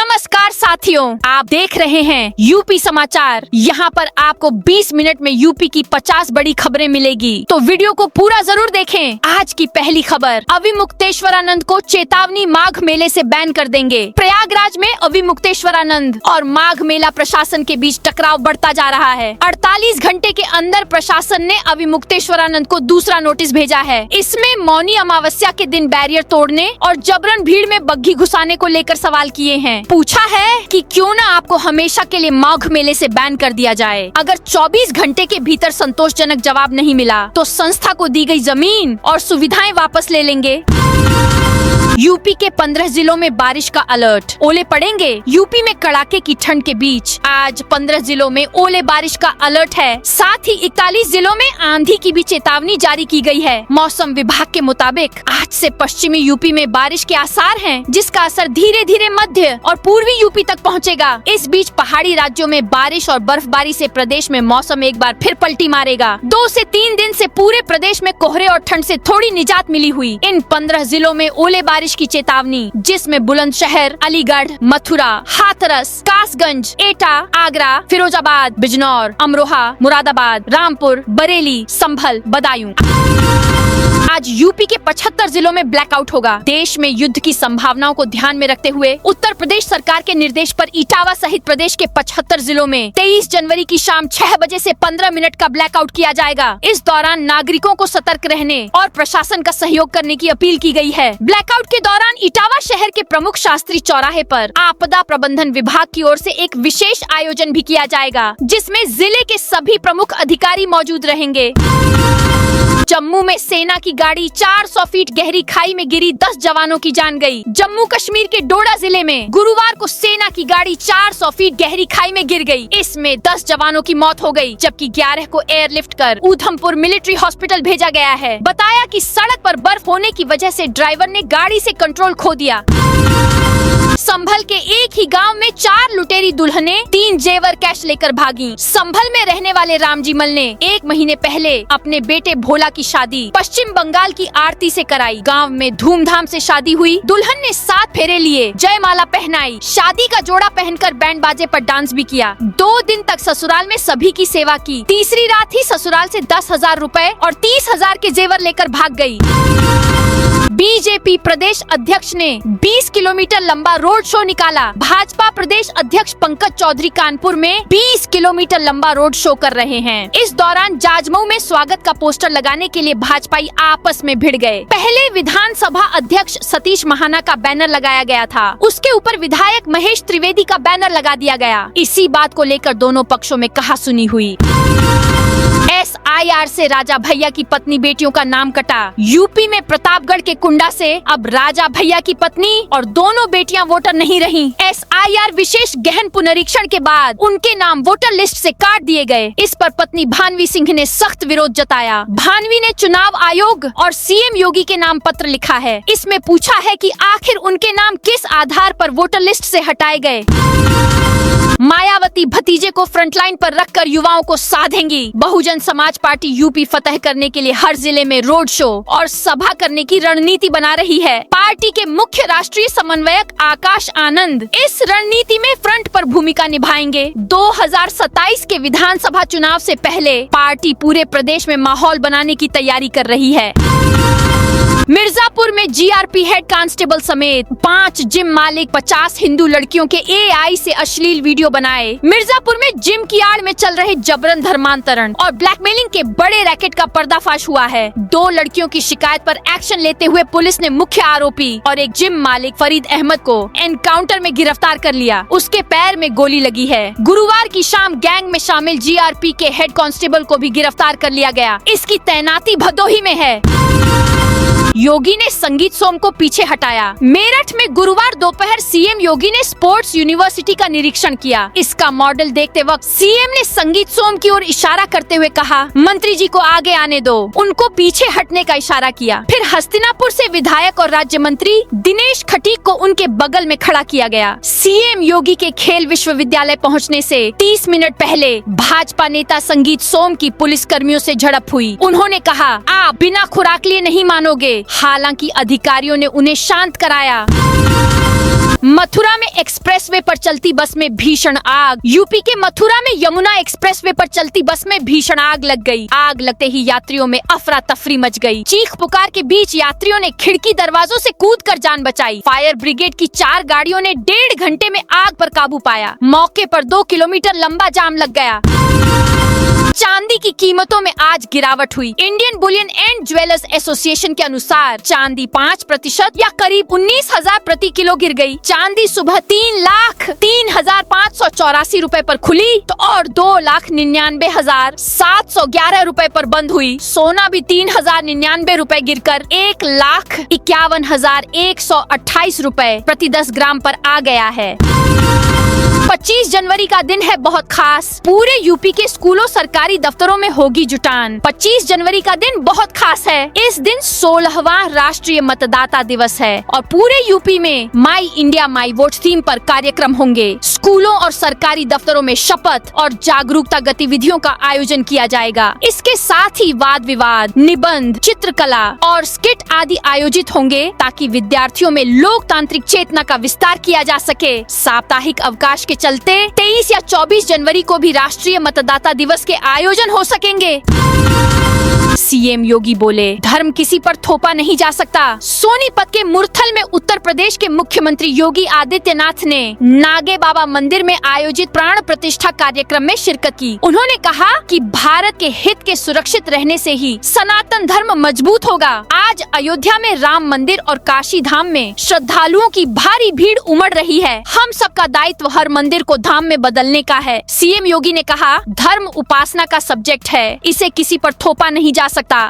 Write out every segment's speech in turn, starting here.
नमस्कार साथियों, आप देख रहे हैं यूपी समाचार। यहाँ पर आपको 20 मिनट में यूपी की 50 बड़ी खबरें मिलेगी, तो वीडियो को पूरा जरूर देखें। आज की पहली खबर, अविमुक्तेश्वरानंद को चेतावनी, माघ मेले से बैन कर देंगे। प्रयागराज में अविमुक्तेश्वरानंद और माघ मेला प्रशासन के बीच टकराव बढ़ता जा रहा है। 48 घंटे के अंदर प्रशासन ने अविमुक्तेश्वरानंद को दूसरा नोटिस भेजा है। इसमें मौनी अमावस्या के दिन बैरियर तोड़ने और जबरन भीड़ में बग्घी घुसाने को लेकर सवाल किए हैं। पूछा है कि क्यों न आपको हमेशा के लिए माघ मेले से बैन कर दिया जाए। अगर 24 घंटे के भीतर संतोषजनक जवाब नहीं मिला तो संस्था को दी गई जमीन और सुविधाएं वापस ले लेंगे। यूपी के 15 जिलों में बारिश का अलर्ट, ओले पड़ेंगे। यूपी में कड़ाके की ठंड के बीच आज 15 जिलों में ओले बारिश का अलर्ट है। साथ ही 41 जिलों में आंधी की भी चेतावनी जारी की गई है। मौसम विभाग के मुताबिक आज से पश्चिमी यूपी में बारिश के आसार हैं, जिसका असर धीरे धीरे मध्य और पूर्वी यूपी तक पहुंचेगा। इस बीच पहाड़ी राज्यों में बारिश और बर्फबारी से प्रदेश में मौसम एक बार फिर पलटी मारेगा। 2 से 3 दिन से पूरे प्रदेश में कोहरे और ठंड से थोड़ी निजात मिली हुई। इन 15 जिलों में ओले बारिश की चेतावनी, जिसमें बुलंदशहर, अलीगढ़, मथुरा, हाथरस, कासगंज, एटा, आगरा, फिरोजाबाद, बिजनौर, अमरोहा, मुरादाबाद, रामपुर, बरेली, संभल, बदायूं। आज यूपी के 75 जिलों में ब्लैकआउट होगा। देश में युद्ध की संभावनाओं को ध्यान में रखते हुए उत्तर प्रदेश सरकार के निर्देश पर इटावा सहित प्रदेश के 75 जिलों में 23 जनवरी की शाम 6 बजे से 15 मिनट का ब्लैकआउट किया जाएगा। इस दौरान नागरिकों को सतर्क रहने और प्रशासन का सहयोग करने की अपील की गई है। ब्लैकआउट के दौरान इटावा शहर के प्रमुख शास्त्री चौराहे पर आपदा प्रबंधन विभाग की ओर से एक विशेष आयोजन भी किया जाएगा, जिसमें जिले के सभी प्रमुख अधिकारी मौजूद रहेंगे। जम्मू में सेना की गाड़ी 400 फीट गहरी खाई में गिरी, 10 जवानों की जान गई। जम्मू कश्मीर के डोडा जिले में गुरुवार को सेना की गाड़ी 400 फीट गहरी खाई में गिर गई। इसमें 10 जवानों की मौत हो गई, जबकि 11 को एयरलिफ्ट कर ऊधमपुर मिलिट्री हॉस्पिटल भेजा गया है। बताया कि सड़क पर बर्फ होने की वजह से ड्राइवर ने गाड़ी से कंट्रोल खो दिया। संभल के एक ही गांव में 4 लुटेरी दुल्हनें 3 जेवर कैश लेकर भागी। संभल में रहने वाले रामजीमल ने 1 महीने पहले अपने बेटे भोला की शादी पश्चिम बंगाल की आरती से कराई। गांव में धूमधाम से शादी हुई। दुल्हन ने 7 फेरे लिए, जयमाला पहनाई, शादी का जोड़ा पहनकर बैंड बाजे पर डांस भी किया। 2 दिन तक ससुराल में सभी की सेवा की। तीसरी रात ही ससुराल से 10,000 रुपए और 30,000 के जेवर लेकर भाग गयी। बीजेपी प्रदेश अध्यक्ष ने 20 किलोमीटर लंबा रोड शो निकाला। भाजपा प्रदेश अध्यक्ष पंकज चौधरी कानपुर में 20 किलोमीटर लंबा रोड शो कर रहे हैं। इस दौरान जाजमऊ में स्वागत का पोस्टर लगाने के लिए भाजपाई आपस में भिड़ गए। पहले विधानसभा अध्यक्ष सतीश महाना का बैनर लगाया गया था, उसके ऊपर विधायक महेश त्रिवेदी का बैनर लगा दिया गया। इसी बात को लेकर दोनों पक्षों में कहासुनी हुई। SIR से राजा भैया की पत्नी बेटियों का नाम कटा। यूपी में प्रतापगढ़ के कुंडा से अब राजा भैया की पत्नी और दोनों बेटियां वोटर नहीं रहीं। SIR विशेष गहन पुनरीक्षण के बाद उनके नाम वोटर लिस्ट से काट दिए गए। इस पर पत्नी भानवी सिंह ने सख्त विरोध जताया। भानवी ने चुनाव आयोग और CM योगी के नाम पत्र लिखा है। इसमें पूछा है कि आखिर उनके नाम किस आधार पर वोटर लिस्ट से हटाए गए। मायावती भतीजे को फ्रंटलाइन पर रखकर युवाओं को साधेंगी। बहुजन समाज पार्टी यूपी फतह करने के लिए हर जिले में रोड शो और सभा करने की रणनीति बना रही है। पार्टी के मुख्य राष्ट्रीय समन्वयक आकाश आनंद इस रणनीति में फ्रंट पर भूमिका निभाएंगे। 2027 के विधानसभा चुनाव से पहले पार्टी पूरे प्रदेश में माहौल बनाने की तैयारी कर रही है। मिर्जापुर में GRP हेड कांस्टेबल समेत 5 जिम मालिक 50 हिंदू लड़कियों के AI से अश्लील वीडियो बनाए। मिर्जापुर में जिम की आड़ में चल रहे जबरन धर्मांतरण और ब्लैकमेलिंग के बड़े रैकेट का पर्दाफाश हुआ है। 2 लड़कियों की शिकायत पर एक्शन लेते हुए पुलिस ने मुख्य आरोपी और एक जिम मालिक फरीद अहमद को एनकाउंटर में गिरफ्तार कर लिया। उसके पैर में गोली लगी है। गुरुवार की शाम गैंग में शामिल GRP के हेड कांस्टेबल को भी गिरफ्तार कर लिया गया। इसकी तैनाती भदोही में है। योगी ने संगीत सोम को पीछे हटाया। मेरठ में गुरुवार दोपहर CM योगी ने स्पोर्ट्स यूनिवर्सिटी का निरीक्षण किया। इसका मॉडल देखते वक्त CM ने संगीत सोम की ओर इशारा करते हुए कहा, मंत्री जी को आगे आने दो। उनको पीछे हटने का इशारा किया। फिर हस्तिनापुर से विधायक और राज्य मंत्री दिनेश खटीक को उनके बगल में खड़ा किया गया। CM योगी के खेल विश्वविद्यालय पहुँचने से 30 मिनट पहले भाजपा नेता संगीत सोम की पुलिस कर्मियों से झड़प हुई। उन्होंने कहा, आप बिना खुराक लिए नहीं मानोगे। हालांकि अधिकारियों ने उन्हें शांत कराया। मथुरा में एक्सप्रेसवे पर चलती बस में भीषण आग। यूपी के मथुरा में यमुना एक्सप्रेसवे पर चलती बस में भीषण आग लग गई। आग लगते ही यात्रियों में अफरा तफरी मच गई। चीख पुकार के बीच यात्रियों ने खिड़की दरवाजों से कूदकर जान बचाई। फायर ब्रिगेड की 4 गाड़ियों ने 1.5 घंटे में आग पर काबू पाया। मौके पर 2 किलोमीटर लंबा जाम लग गया। चांदी की कीमतों में आज गिरावट हुई। Indian Boolean and jewellers association के अनुसार चांदी 5% या करीब 19,000 प्रति किलो गिर गई। चांदी सुबह 3,03,584 रुपए पर खुली तो और 2,99,711 रुपए पर बंद हुई। सोना भी 3,099 रुपए गिरकर 1,51,128 रुपए प्रति 10 ग्राम पर आ गया है। 25 जनवरी का दिन है बहुत खास। पूरे यूपी के स्कूलों सरकारी दफ्तरों में होगी जुटान। 25 जनवरी का दिन बहुत खास है। इस दिन 16वां राष्ट्रीय मतदाता दिवस है और पूरे यूपी में माई इंडिया माई वोट थीम पर कार्यक्रम होंगे। स्कूलों और सरकारी दफ्तरों में शपथ और जागरूकता गतिविधियों का आयोजन किया जाएगा। इसके साथ ही वाद विवाद, निबंध, चित्रकला और स्किट आदि आयोजित होंगे ताकि विद्यार्थियों में लोकतांत्रिक चेतना का विस्तार किया जा सके। साप्ताहिक अवकाश के चलते 23 या 24 जनवरी को भी राष्ट्रीय मतदाता दिवस के आयोजन हो सकेंगे। सीएम योगी बोले, धर्म किसी पर थोपा नहीं जा सकता। सोनीपत के मुरथल में उत्तर प्रदेश के मुख्यमंत्री योगी आदित्यनाथ ने नागे बाबा मंदिर में आयोजित प्राण प्रतिष्ठा कार्यक्रम में शिरकत की। उन्होंने कहा कि भारत के हित के सुरक्षित रहने से ही सनातन धर्म मजबूत होगा। आज अयोध्या में राम मंदिर और काशी धाम में श्रद्धालुओं की भारी भीड़ उमड़ रही है। हम सबका दायित्व हर मंदिर को धाम में बदलने का है। सीएम योगी ने कहा, धर्म उपासना का सब्जेक्ट है, इसे किसी पर थोपा नहीं जा सकता।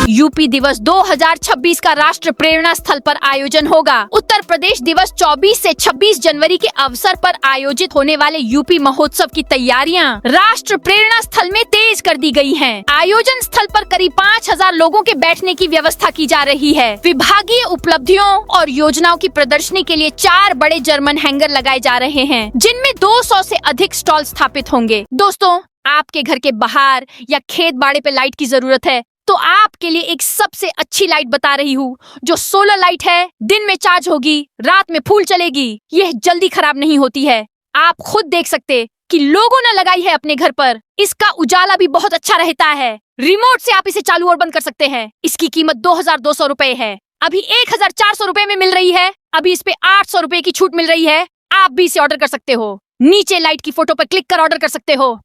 यूपी दिवस 2026 का राष्ट्र प्रेरणा स्थल पर आयोजन होगा। उत्तर प्रदेश दिवस 24 से 26 जनवरी के अवसर पर आयोजित होने वाले यूपी महोत्सव की तैयारियां राष्ट्र प्रेरणा स्थल में तेज कर दी गई हैं। आयोजन स्थल पर करीब 5,000 लोगों के बैठने की व्यवस्था की जा रही है। विभागीय उपलब्धियों और योजनाओं की प्रदर्शनी के लिए 4 बड़े जर्मन हैंगर लगाए जा रहे हैं, जिनमें 200 से अधिक स्टॉल स्थापित होंगे। दोस्तों, आपके घर के बाहर या खेत बाड़े पे लाइट की जरूरत है तो आपके लिए एक सबसे अच्छी लाइट बता रही हूँ, जो सोलर लाइट है। दिन में चार्ज होगी, रात में फुल चलेगी। यह जल्दी खराब नहीं होती है। आप खुद देख सकते कि लोगों ने लगाई है अपने घर पर। इसका उजाला भी बहुत अच्छा रहता है। रिमोट से आप इसे चालू और बंद कर सकते हैं। इसकी कीमत 2,200 रुपए है। अभी 1,400 रुपए में मिल रही है। अभी इस पे 800 रुपए की छूट मिल रही है। आप भी इसे ऑर्डर कर सकते हो। नीचे लाइट की फोटो पर क्लिक कर ऑर्डर कर सकते हो।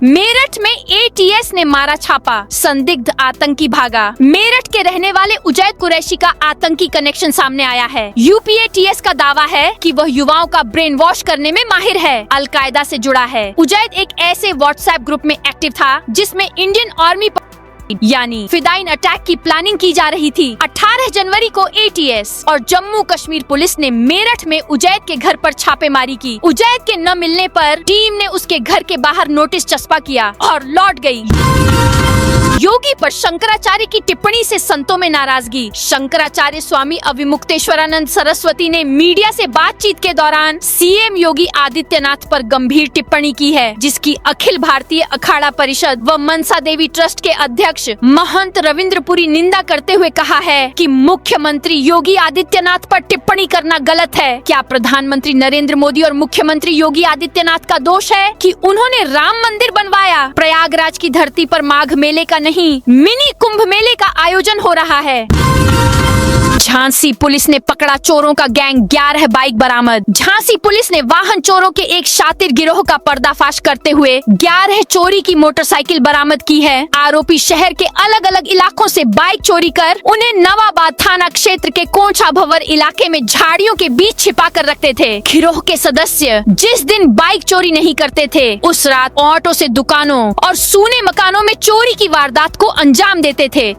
मेरठ में एटीएस ने मारा छापा, संदिग्ध आतंकी भागा। मेरठ के रहने वाले उजैद कुरैशी का आतंकी कनेक्शन सामने आया है। यूपी एटीएस का दावा है कि वह युवाओं का ब्रेन वॉश करने में माहिर है। अलकायदा से जुड़ा है। उजैद एक ऐसे व्हाट्सएप ग्रुप में एक्टिव था जिसमें इंडियन आर्मी यानी फिदाइन अटैक की प्लानिंग की जा रही थी। 18 जनवरी को एटीएस और जम्मू कश्मीर पुलिस ने मेरठ में उजैद के घर पर छापेमारी की। उजैद के न मिलने पर टीम ने उसके घर के बाहर नोटिस चस्पा किया और लौट गई। योगी पर शंकराचार्य की टिप्पणी से संतों में नाराजगी। शंकराचार्य स्वामी अविमुक्तेश्वरानंद सरस्वती ने मीडिया से बातचीत के दौरान सीएम योगी आदित्यनाथ पर गंभीर टिप्पणी की है, जिसकी अखिल भारतीय अखाड़ा परिषद व मनसा देवी ट्रस्ट के अध्यक्ष महंत रविंद्रपुरी निंदा करते हुए कहा है कि मुख्यमंत्री योगी आदित्यनाथ पर टिप्पणी करना गलत है। क्या प्रधानमंत्री नरेंद्र मोदी और मुख्यमंत्री योगी आदित्यनाथ का दोष है कि उन्होंने राम मंदिर बनवाया? प्रयागराज की धरती पर माघ मेले का नहीं, मिनी कुंभ मेले का आयोजन हो रहा है। झांसी पुलिस ने पकड़ा चोरों का गैंग, 11 बाइक बरामद। झांसी पुलिस ने वाहन चोरों के एक शातिर गिरोह का पर्दाफाश करते हुए 11 चोरी की मोटरसाइकिल बरामद की है। आरोपी शहर के अलग अलग इलाकों से बाइक चोरी कर उन्हें नवाबाद थाना क्षेत्र के कोंछा भवर इलाके में झाड़ियों के बीच छिपा कर रखते थे। गिरोह के सदस्य जिस दिन बाइक चोरी नहीं करते थे, उस रात ऑटो से दुकानों और सूने मकानों में चोरी की वारदात को अंजाम देते थे।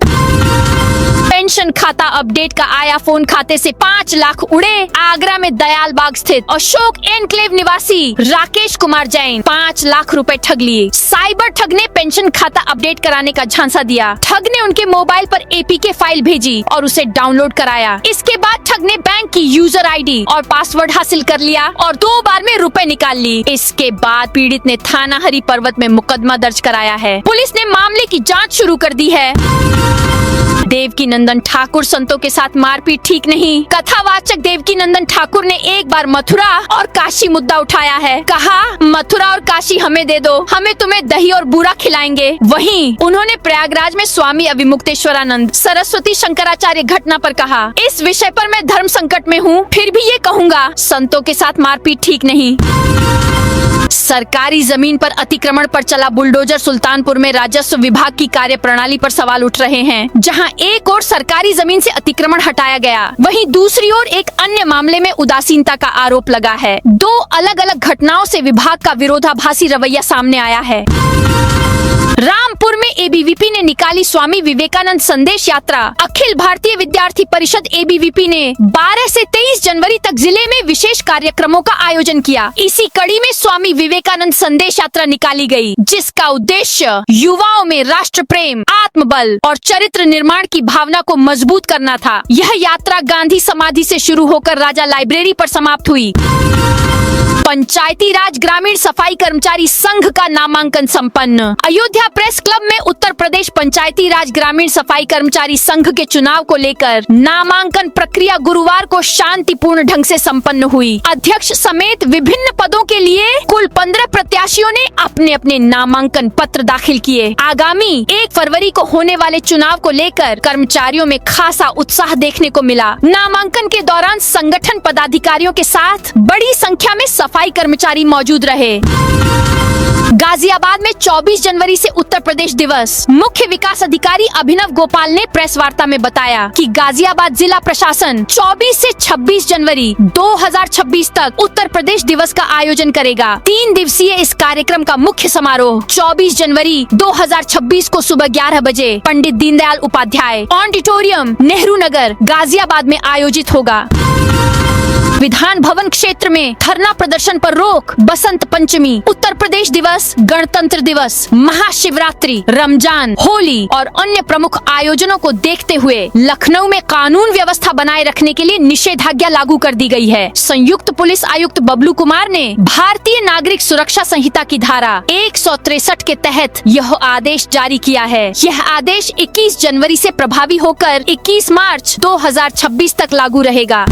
पेंशन खाता अपडेट का आया फोन खाते से 5 लाख उड़े। आगरा में दयाल बाग स्थित अशोक एनक्लेव निवासी राकेश कुमार जैन 5 लाख रुपए ठग लिए। साइबर ठग ने पेंशन खाता अपडेट कराने का झांसा दिया। ठग ने उनके मोबाइल पर एपीके फाइल भेजी और उसे डाउनलोड कराया। इसके बाद ठग ने बैंक की यूजर आईडी और पासवर्ड हासिल कर लिया और 2 बार में रुपए निकाल ली। इसके बाद पीड़ित ने थाना हरि पर्वत में मुकदमा दर्ज कराया है। पुलिस ने मामले की जाँच शुरू कर दी है। देवकी नंदन नंदन ठाकुर, संतों के साथ मारपीट ठीक नहीं। कथावाचक देवकी नंदन ठाकुर ने एक बार मथुरा और काशी मुद्दा उठाया है। कहा, मथुरा और काशी हमें दे दो, हमें तुम्हें दही और बूरा खिलाएंगे। वहीं उन्होंने प्रयागराज में स्वामी अविमुक्तेश्वरानंद सरस्वती शंकराचार्य घटना पर कहा, इस विषय पर मैं धर्म संकट में हूँ, फिर भी ये कहूँगा, संतों के साथ मारपीट ठीक नहीं। सरकारी जमीन पर अतिक्रमण पर चला बुलडोजर। सुल्तानपुर में राजस्व विभाग की कार्यप्रणाली पर सवाल उठ रहे हैं। जहां एक ओर सरकारी जमीन से अतिक्रमण हटाया गया, वहीं दूसरी ओर एक अन्य मामले में उदासीनता का आरोप लगा है। दो अलग अलग घटनाओं से विभाग का विरोधाभासी रवैया सामने आया है। रामपुर में एबीवीपी ने निकाली स्वामी विवेकानंद संदेश यात्रा। अखिल भारतीय विद्यार्थी परिषद एबीवीपी ने 12 से 23 जनवरी तक जिले में विशेष कार्यक्रमों का आयोजन किया। इसी कड़ी में स्वामी विवेकानंद संदेश यात्रा निकाली गई, जिसका उद्देश्य युवाओं में राष्ट्र प्रेम, आत्मबल और चरित्र निर्माण की भावना को मजबूत करना था। यह यात्रा गांधी समाधि से शुरू होकर राजा लाइब्रेरी पर समाप्त हुई। पंचायती राज ग्रामीण सफाई कर्मचारी संघ का नामांकन संपन्न। अयोध्या प्रेस क्लब में उत्तर प्रदेश पंचायती राज ग्रामीण सफाई कर्मचारी संघ के चुनाव को लेकर नामांकन प्रक्रिया गुरुवार को शांतिपूर्ण ढंग से संपन्न हुई। अध्यक्ष समेत विभिन्न पदों के लिए कुल 15 प्रत्याशियों ने अपने अपने नामांकन पत्र दाखिल किए। आगामी 1 फरवरी को होने वाले चुनाव को लेकर कर्मचारियों में खासा उत्साह देखने को मिला। नामांकन के दौरान संगठन पदाधिकारियों के साथ बड़ी संख्या में सफाई कर्मचारी मौजूद रहे। गाजियाबाद में 24 जनवरी से उत्तर प्रदेश दिवस। मुख्य विकास अधिकारी अभिनव गोपाल ने प्रेस वार्ता में बताया कि गाजियाबाद जिला प्रशासन 24 से 26 जनवरी 2026 तक उत्तर प्रदेश दिवस का आयोजन करेगा। 3 दिवसीय इस कार्यक्रम का मुख्य समारोह 24 जनवरी 2026 को सुबह 11 बजे पंडित दीनदयाल उपाध्याय ऑडिटोरियम, नेहरू नगर, गाजियाबाद में आयोजित होगा। विधान भवन क्षेत्र में धरना प्रदर्शन पर रोक। बसंत पंचमी, उत्तर प्रदेश दिवस, गणतंत्र दिवस, महाशिवरात्रि, रमजान, होली और अन्य प्रमुख आयोजनों को देखते हुए लखनऊ में कानून व्यवस्था बनाए रखने के लिए निषेधाज्ञा लागू कर दी गई है। संयुक्त पुलिस आयुक्त बबलू कुमार ने भारतीय नागरिक सुरक्षा संहिता की धारा 163 के तहत यह आदेश जारी किया है। यह आदेश 21 जनवरी से प्रभावी होकर 21 मार्च 2026 तक लागू रहेगा।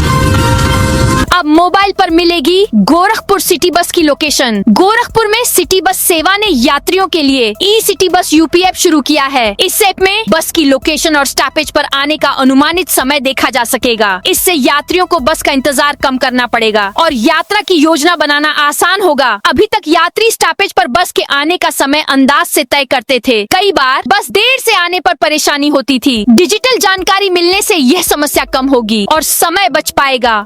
अब मोबाइल पर मिलेगी गोरखपुर सिटी बस की लोकेशन। गोरखपुर में सिटी बस सेवा ने यात्रियों के लिए ई सिटी बस यूपी ऐप शुरू किया है। इस ऐप में बस की लोकेशन और स्टॉपेज पर आने का अनुमानित समय देखा जा सकेगा। इससे यात्रियों को बस का इंतजार कम करना पड़ेगा और यात्रा की योजना बनाना आसान होगा। अभी तक यात्री स्टॉपेज पर बस के आने का समय अंदाज से तय करते थे। कई बार बस देर से आने पर परेशानी होती थी। डिजिटल जानकारी मिलने से यह समस्या कम होगी और समय बच पाएगा।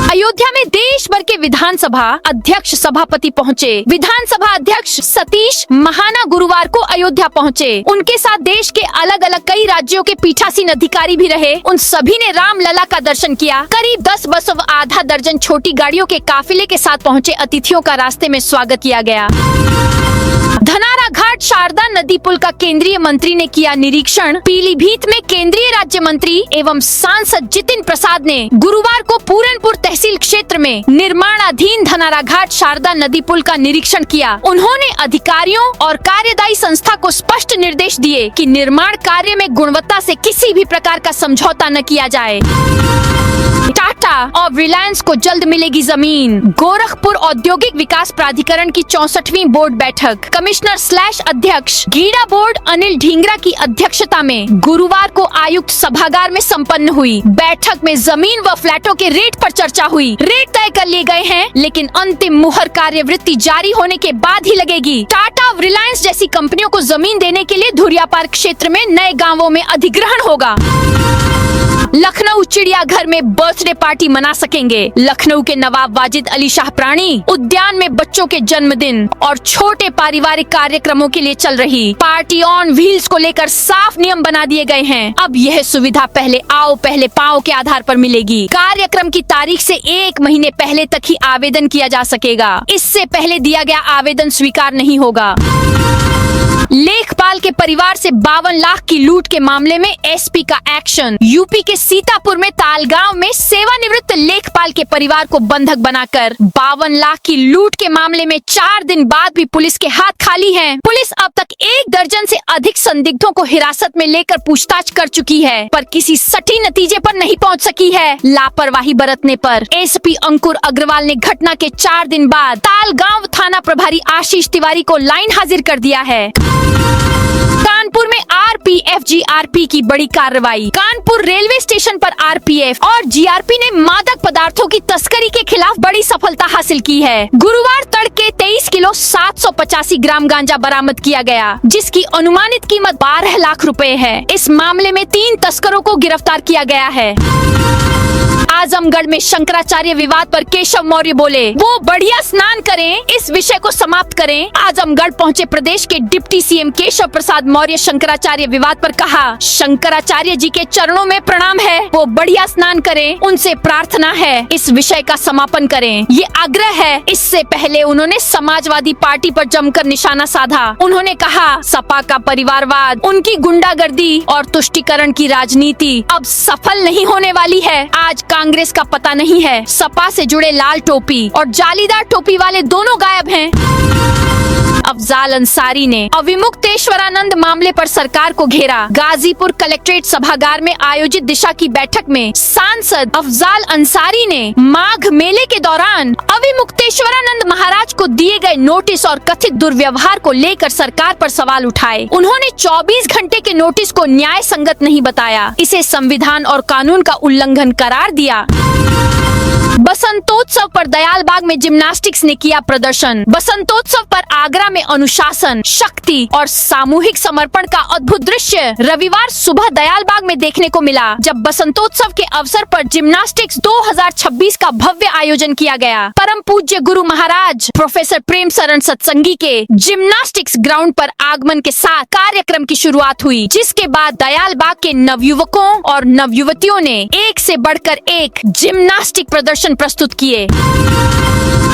अयोध्या में देश भर के विधानसभा अध्यक्ष सभापति पहुंचे। विधानसभा अध्यक्ष सतीश महाना गुरुवार को अयोध्या पहुंचे। उनके साथ देश के अलग अलग कई राज्यों के पीठासीन अधिकारी भी रहे। उन सभी ने रामलला का दर्शन किया। करीब 10 बसों व आधा दर्जन छोटी गाड़ियों के काफिले के साथ पहुंचे अतिथियों का रास्ते में स्वागत किया गया। धनारा घाट शारदा नदी पुल का केंद्रीय मंत्री ने किया निरीक्षण। पीलीभीत में केंद्रीय राज्य मंत्री एवं सांसद जितिन प्रसाद ने गुरुवार को पूरनपुर तहसील क्षेत्र में निर्माणाधीन धनारा घाट शारदा नदी पुल का निरीक्षण किया। उन्होंने अधिकारियों और कार्यदायी संस्था को स्पष्ट निर्देश दिए कि निर्माण कार्य में गुणवत्ता से किसी भी प्रकार का समझौता न किया जाए। टाटा और रिलायंस को जल्द मिलेगी जमीन। गोरखपुर औद्योगिक विकास प्राधिकरण की 64वीं बोर्ड बैठक कमिश्नर/अध्यक्ष गीड़ा बोर्ड अनिल ढींगरा की अध्यक्षता में गुरुवार को आयुक्त सभागार में संपन्न हुई। बैठक में जमीन व फ्लैटों के रेट पर चर्चा हुई। रेट तय कर लिए गए हैं, लेकिन अंतिम मुहर कार्यवृत्ति जारी होने के बाद ही लगेगी। टाटा और रिलायंस जैसी कंपनियों को जमीन देने के लिए धुरिया पार्क क्षेत्र में नए गाँवों में अधिग्रहण होगा। लखनऊ चिड़ियाघर में बर्थडे पार्टी मना सकेंगे। लखनऊ के नवाब वाजिद अली शाह प्राणी उद्यान में बच्चों के जन्मदिन और छोटे पारिवारिक कार्यक्रमों के लिए चल रही पार्टी ऑन व्हील्स को लेकर साफ नियम बना दिए गए हैं। अब यह सुविधा पहले आओ पहले पाओ के आधार पर मिलेगी। कार्यक्रम की तारीख से 1 महीने पहले तक ही आवेदन किया जा सकेगा। इससे पहले दिया गया आवेदन स्वीकार नहीं होगा। लेखपाल के परिवार से 52 लाख की लूट के मामले में एसपी का एक्शन। यूपी के सीतापुर में तालगांव में सेवानिवृत्त लेखपाल के परिवार को बंधक बनाकर 52 लाख की लूट के मामले में 4 दिन बाद भी पुलिस के हाथ खाली हैं। पुलिस अब तक 1 दर्जन से अधिक संदिग्धों को हिरासत में लेकर पूछताछ कर चुकी है, पर किसी सटीक नतीजे पर नहीं पहुंच सकी है। लापरवाही बरतने पर एसपी अंकुर अग्रवाल ने घटना के 4 दिन बाद तालगांव थाना प्रभारी आशीष तिवारी को लाइन हाजिर कर दिया है। कानपुर में आरपीएफ जीआरपी की बड़ी कार्रवाई। कानपुर रेलवे स्टेशन पर आरपीएफ और जीआरपी ने मादक पदार्थों की तस्करी के खिलाफ बड़ी सफलता हासिल की है। गुरुवार तड़के 23 किलो 785 ग्राम गांजा बरामद किया गया, जिसकी अनुमानित कीमत 12 लाख रुपए है। इस मामले में 3 तस्करों को गिरफ्तार किया गया है। आजमगढ़ में शंकराचार्य विवाद पर केशव मौर्य बोले, वो बढ़िया स्नान करें, इस विषय को समाप्त करें। आजमगढ़ पहुंचे प्रदेश के डिप्टी सीएम केशव प्रसाद मौर्य शंकराचार्य विवाद पर कहा, शंकराचार्य जी के चरणों में प्रणाम है, वो बढ़िया स्नान करें, उनसे प्रार्थना है, इस विषय का समापन करें, ये आग्रह है। इससे पहले उन्होंने समाजवादी पार्टी पर जमकर निशाना साधा। उन्होंने कहा, सपा का परिवारवाद, उनकी गुंडागर्दी और तुष्टीकरण की राजनीति अब सफल नहीं होने वाली है। आज कांग्रेस का पता नहीं है। सपा से जुड़े लाल टोपी और जालीदार टोपी वाले दोनों गायब हैं। अफजाल अंसारी ने अविमुक्तेश्वरानंद मामले पर सरकार को घेरा। गाजीपुर कलेक्ट्रेट सभागार में आयोजित दिशा की बैठक में सांसद अफजाल अंसारी ने माघ मेले के दौरान अविमुक्तेश्वरानंद महाराज को दिए गए नोटिस और कथित दुर्व्यवहार को लेकर सरकार पर सवाल उठाए। उन्होंने 24 घंटे के नोटिस को न्याय संगत नहीं बताया, इसे संविधान और कानून का उल्लंघन करार दिया। बसंतोत्सव पर दयालबाग में जिम्नास्टिक्स ने किया प्रदर्शन। बसंतोत्सव पर आगरा में अनुशासन, शक्ति और सामूहिक समर्पण का अद्भुत दृश्य रविवार सुबह दयालबाग में देखने को मिला, जब बसंतोत्सव के अवसर पर जिम्नास्टिक्स 2026 का भव्य आयोजन किया गया। परम पूज्य गुरु महाराज प्रोफेसर प्रेम शरण सत्संगी के जिम्नास्टिक्स ग्राउंड पर आगमन के साथ कार्यक्रम की शुरुआत हुई, जिसके बाद दयालबाग के नवयुवकों और नवयुवतियों ने एक से बढ़कर एक जिम्नास्टिक प्रदर्शन प्रस्तुत किए।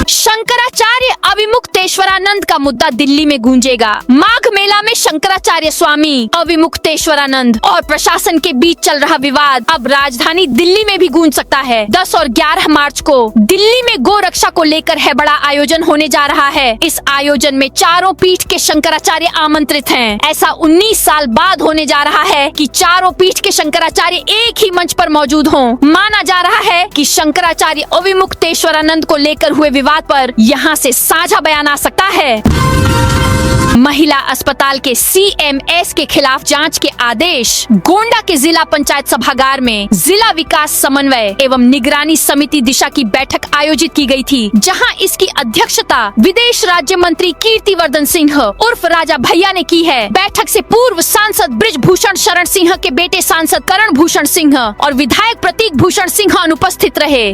शंकराचार्य अविमुक्तेश्वरानंद का मुद्दा दिल्ली में गूंजेगा। माघ मेला में शंकराचार्य स्वामी अविमुक्तेश्वरानंद और प्रशासन के बीच चल रहा विवाद अब राजधानी दिल्ली में भी गूंज सकता है। 10 और 11 मार्च को दिल्ली में गो रक्षा को लेकर है बड़ा आयोजन होने जा रहा है। इस आयोजन में चारों पीठ के शंकराचार्य आमंत्रित हैं। ऐसा 19 साल बाद होने जा रहा है कि चारों पीठ के शंकराचार्य एक ही मंच पर मौजूद हों। माना जा रहा है कि शंकराचार्य अविमुक्तेश्वरानंद को लेकर हुए विवाद पर यहाँ से साझा बयान आ सकता है। महिला अस्पताल के सीएमएस के खिलाफ जांच के आदेश। गोंडा के जिला पंचायत सभागार में जिला विकास समन्वय एवं निगरानी समिति दिशा की बैठक आयोजित की गई थी, जहां इसकी अध्यक्षता विदेश राज्य मंत्री कीर्तिवर्धन सिंह उर्फ राजा भैया ने की है। बैठक से पूर्व सांसद ब्रिजभूषण शरण सिंह के बेटे सांसद करण भूषण सिंह और विधायक प्रतीक भूषण सिंह अनुपस्थित रहे।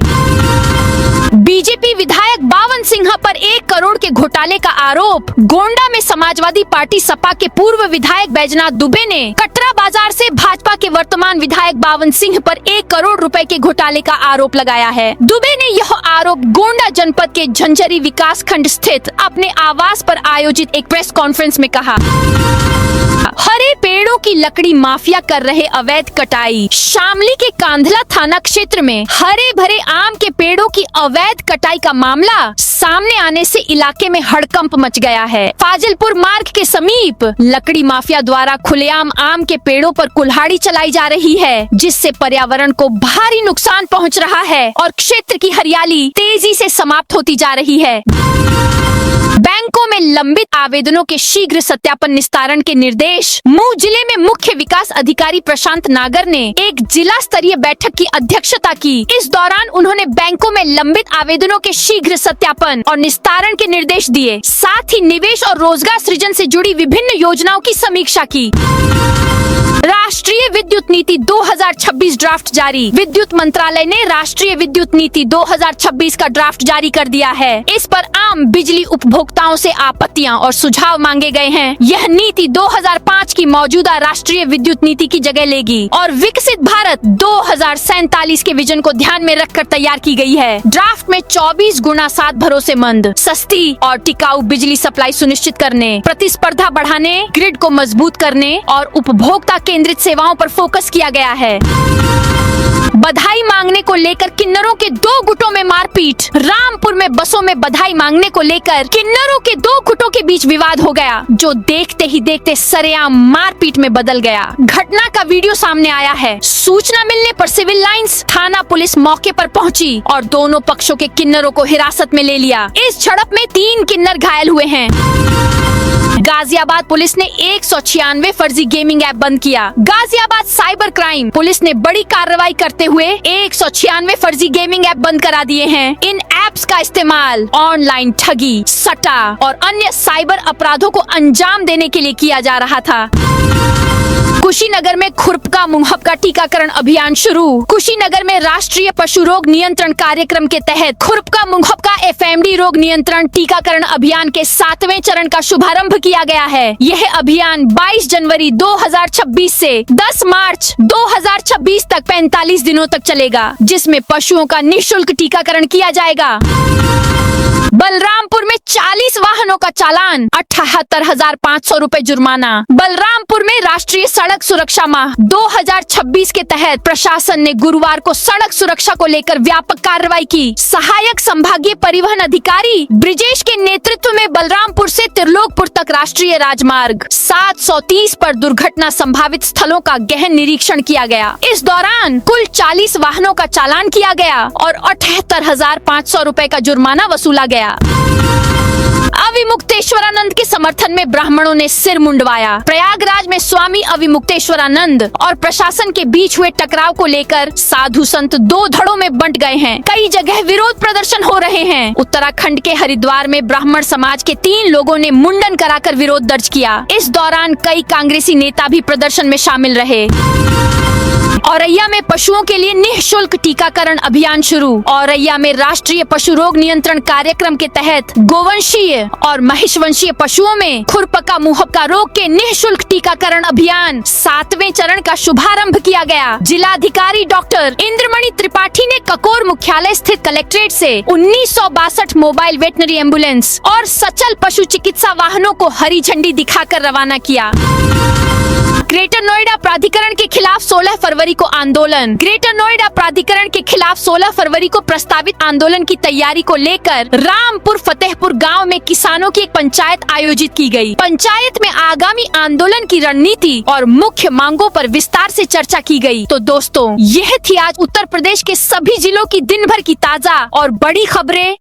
बीजेपी विधायक बावन सिंह पर 1 करोड़ के घोटाले का आरोप। गोंडा में समाजवादी पार्टी सपा के पूर्व विधायक बैजनाथ दुबे ने कटरा बाजार से भाजपा के वर्तमान विधायक बावन सिंह पर 1 करोड़ रुपए के घोटाले का आरोप लगाया है। दुबे ने यह आरोप गोंडा जनपद के झंझरी विकास खंड स्थित अपने आवास पर आयोजित एक प्रेस कॉन्फ्रेंस में कहा। हरे पेड़ों की लकड़ी माफिया कर रहे अवैध कटाई। शामली के कांधला थाना क्षेत्र में हरे भरे आम के पेड़ों की अवैध कटाई का मामला सामने आने से इलाके में हड़कंप मच गया है। फाजिलपुर मार्ग के समीप लकड़ी माफिया द्वारा खुलेआम आम के पेड़ों पर कुल्हाड़ी चलाई जा रही है, जिससे पर्यावरण को भारी नुकसान पहुंच रहा है और क्षेत्र की हरियाली तेजी से समाप्त होती जा रही है। बैंकों में लंबित आवेदनों के शीघ्र सत्यापन निस्तारण के निर्देश। मुंह जिले में मुख्य विकास अधिकारी प्रशांत नागर ने एक जिला स्तरीय बैठक की अध्यक्षता की। इस दौरान उन्होंने बैंकों में लंबित आवेदनों के शीघ्र सत्यापन और निस्तारण के निर्देश दिए। साथ ही निवेश और रोजगार सृजन से जुड़ी विभिन्न योजनाओं की समीक्षा की। राष्ट्रीय विद्युत नीति 2026 ड्राफ्ट जारी। विद्युत मंत्रालय ने राष्ट्रीय विद्युत नीति 2026 का ड्राफ्ट जारी कर दिया है। इस पर आम बिजली उपभोक्ता उपभोक्ताओं से आपत्तियां और सुझाव मांगे गए हैं। यह नीति 2005 की मौजूदा राष्ट्रीय विद्युत नीति की जगह लेगी और विकसित भारत 2047 के विजन को ध्यान में रखकर तैयार की गई है। ड्राफ्ट में 24 गुना 7 भरोसेमंद, सस्ती और टिकाऊ बिजली सप्लाई सुनिश्चित करने, प्रतिस्पर्धा बढ़ाने, ग्रिड को मजबूत करने और उपभोक्ता केंद्रित सेवाओं पर फोकस किया गया है। बधाई मांगने को लेकर किन्नरों के 2 गुटों में मारपीट। रामपुर में बसों में बधाई मांगने को लेकर किन्नरों के 2 गुटों के बीच विवाद हो गया, जो देखते ही देखते सरेआम मारपीट में बदल गया। घटना का वीडियो सामने आया है। सूचना मिलने पर सिविल लाइंस थाना पुलिस मौके पर पहुंची और दोनों पक्षों के किन्नरों को हिरासत में ले लिया। इस झड़प में 3 किन्नर घायल हुए हैं। गाजियाबाद पुलिस ने 196 फर्जी गेमिंग ऐप बंद किया। गाजियाबाद साइबर क्राइम पुलिस ने बड़ी कार्रवाई करते हुए 196 फर्जी गेमिंग ऐप बंद करा दिए हैं। इन ऐप्स का इस्तेमाल ऑनलाइन ठगी, सट्टा और अन्य साइबर अपराधों को अंजाम देने के लिए किया जा रहा था। कुशीनगर में खुरपका मुंहपका टीकाकरण अभियान शुरू। कुशीनगर में राष्ट्रीय पशु रोग नियंत्रण कार्यक्रम के तहत खुरपका मुंहपका FMD रोग नियंत्रण टीकाकरण अभियान के 7वें चरण का शुभारंभ किया गया है। यह अभियान 22 जनवरी 2026 से 10 मार्च 2026 तक 45 दिनों तक चलेगा, जिसमें पशुओं का निःशुल्क टीकाकरण किया जाएगा। बलरामपुर में 40 वाहनों का चालान, 78,500 रूपए जुर्माना। बलरामपुर में राष्ट्रीय सड़क सुरक्षा माह 2026 के तहत प्रशासन ने गुरुवार को सड़क सुरक्षा को लेकर व्यापक कार्रवाई की। सहायक संभागीय परिवहन अधिकारी ब्रिजेश के नेतृत्व में बलरामपुर से त्रिलोकपुर तक राष्ट्रीय राजमार्ग 730 पर दुर्घटना संभावित स्थलों का गहन निरीक्षण किया गया। इस दौरान कुल 40 वाहनों का चालान किया गया और 78,500 रूपए का जुर्माना वसूला गया। अविमुक्तेश्वरानंद के समर्थन में ब्राह्मणों ने सिर मुंडवाया। प्रयागराज में स्वामी अविमुक्तेश्वरानंद और प्रशासन के बीच हुए टकराव को लेकर साधु संत 2 धड़ों में बंट गए हैं। कई जगह विरोध प्रदर्शन हो रहे हैं। उत्तराखंड के हरिद्वार में ब्राह्मण समाज के 3 लोगों ने मुंडन कराकर विरोध दर्ज किया। इस दौरान कई कांग्रेसी नेता भी प्रदर्शन में शामिल रहे। औरैया में पशुओं के लिए निःशुल्क टीकाकरण अभियान शुरू। औरैया में राष्ट्रीय पशु रोग नियंत्रण कार्यक्रम के तहत गोवंशीय और महिषवंशीय पशुओं में खुरपका मुंहपका रोग के निःशुल्क टीकाकरण अभियान 7वें चरण का शुभारंभ किया गया। जिलाधिकारी डॉक्टर इंद्रमणि त्रिपाठी ने ककोर मुख्यालय स्थित कलेक्ट्रेट से 1962 मोबाइल वेटनरी एम्बुलेंस और सचल पशु चिकित्सा वाहनों को हरी झंडी दिखाकर रवाना किया। ग्रेटर नोएडा प्राधिकरण के खिलाफ 16 फरवरी को आंदोलन। ग्रेटर नोएडा प्राधिकरण के खिलाफ 16 फरवरी को प्रस्तावित आंदोलन की तैयारी को लेकर रामपुर फतेहपुर गांव में किसानों की एक पंचायत आयोजित की गई। पंचायत में आगामी आंदोलन की रणनीति और मुख्य मांगों पर विस्तार से चर्चा की गई। तो दोस्तों, यह थी आज उत्तर प्रदेश के सभी जिलों की दिन भर की ताजा और बड़ी खबरें।